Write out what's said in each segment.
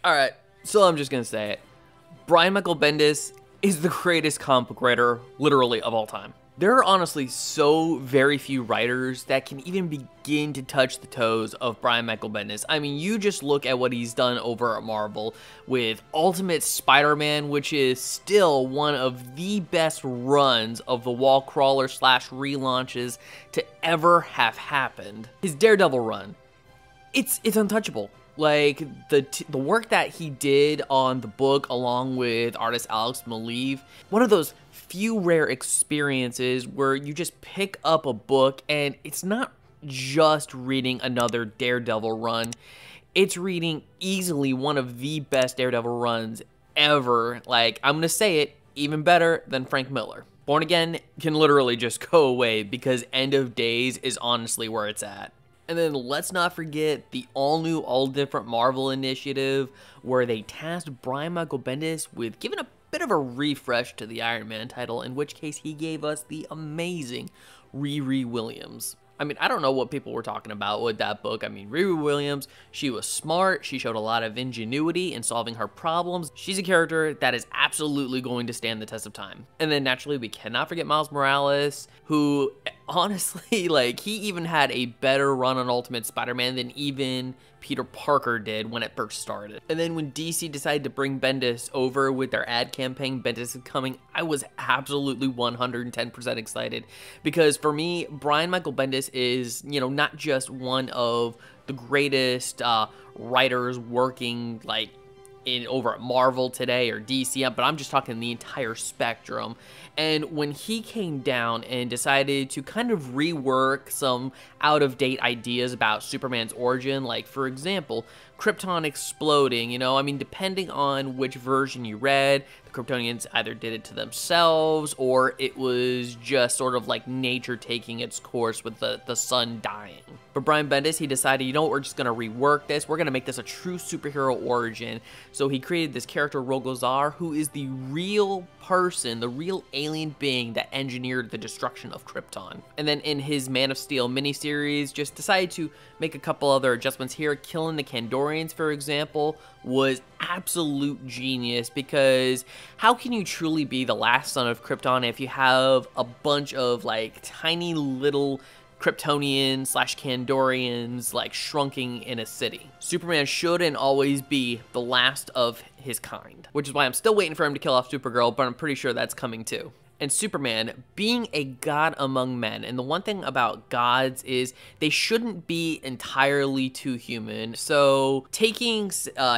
Alright, so I'm just gonna say it. Brian Michael Bendis is the greatest comic book writer, literally, of all time. There are honestly so very few writers that can even begin to touch the toes of Brian Michael Bendis. I mean, you just look at what he's done over at Marvel with Ultimate Spider-Man, which is still one of the best runs of the wall crawler slash relaunches to ever have happened. His Daredevil run, it's untouchable. Like, the work that he did on the book along with artist Alex Maleev, one of those few rare experiences where you just pick up a book and it's not just reading another Daredevil run, it's reading easily one of the best Daredevil runs ever. Like, I'm gonna say it, even better than Frank Miller. Born Again can literally just go away because End of Days is honestly where it's at. And then let's not forget the all-new, all-different Marvel initiative, where they tasked Brian Michael Bendis with giving a bit of a refresh to the Iron Man title, in which case he gave us the amazing Riri Williams. I mean, I don't know what people were talking about with that book. I mean, Riri Williams, she was smart, she showed a lot of ingenuity in solving her problems. She's a character that is absolutely going to stand the test of time. And then naturally, we cannot forget Miles Morales, who honestly, like, he even had a better run on Ultimate Spider-Man than even Peter Parker did when it first started. And then when DC decided to bring Bendis over with their ad campaign, Bendis is Coming, I was absolutely 110% excited. Because for me, Brian Michael Bendis is, you know, not just one of the greatest writers working, like, over at Marvel today or DC, but I'm just talking the entire spectrum. And when he came down and decided to kind of rework some out-of-date ideas about Superman's origin, like, for example, Krypton exploding, you know, I mean, depending on which version you read, the Kryptonians either did it to themselves or it was just sort of like nature taking its course with the sun dying. But Brian Bendis, he decided, you know what, we're just going to rework this. We're going to make this a true superhero origin. So he created this character, Rogozar, who is the real person, the real alien being that engineered the destruction of Krypton. And then in his Man of Steel miniseries, just decided to make a couple other adjustments here. Killing the Kandorians, for example, was absolute genius, because how can you truly be the last son of Krypton if you have a bunch of, like, tiny little Kryptonians slash Kandorians, like, shrunking in a city? Superman shouldn't always be the last of his kind, which is why I'm still waiting for him to kill off Supergirl, but I'm pretty sure that's coming too. And Superman being a god among men, and the one thing about gods is they shouldn't be entirely too human. So taking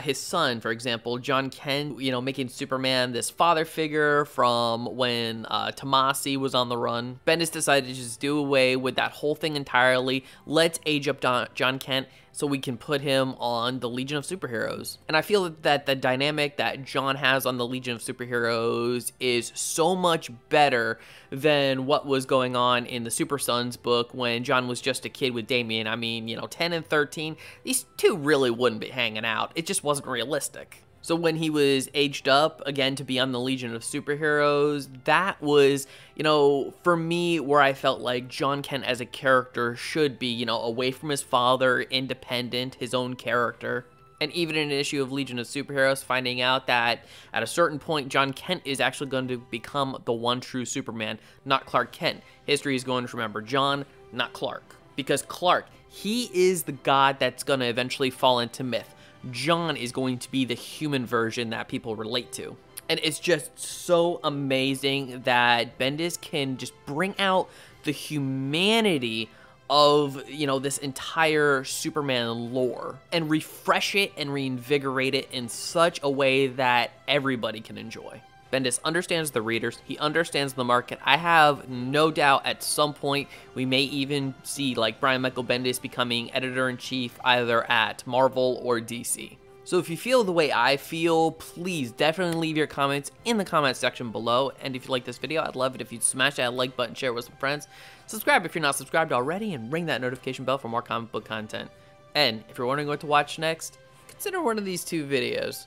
his son, for example, John Kent, you know, making Superman this father figure from when Tomasi was on the run, Bendis decided to just do away with that whole thing entirely. Let's age up John Kent so we can put him on the Legion of Superheroes. And I feel that the dynamic that John has on the Legion of Superheroes is so much better than what was going on in the Super Sons book when John was just a kid with Damian. I mean, you know, 10 and 13, these two really wouldn't be hanging out. It just wasn't realistic. So when he was aged up, again, to be on the Legion of Superheroes, that was, you know, for me, where I felt like John Kent as a character should be, you know, away from his father, independent, his own character. And even in an issue of Legion of Superheroes, finding out that at a certain point, John Kent is actually going to become the one true Superman, not Clark Kent. History is going to remember John, not Clark. Because Clark, he is the god that's going to eventually fall into myth. John is going to be the human version that people relate to. And it's just so amazing that Bendis can just bring out the humanity of, you know, this entire Superman lore and refresh it and reinvigorate it in such a way that everybody can enjoy. Bendis understands the readers, he understands the market. I have no doubt at some point we may even see, like, Brian Michael Bendis becoming editor-in-chief either at Marvel or DC. So if you feel the way I feel, please definitely leave your comments in the comment section below. And if you like this video, I'd love it if you'd smash that like button, share it with some friends. Subscribe if you're not subscribed already, and ring that notification bell for more comic book content. And if you're wondering what to watch next, consider one of these two videos.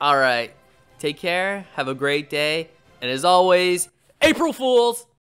Alright. Take care, have a great day, and as always, April Fools!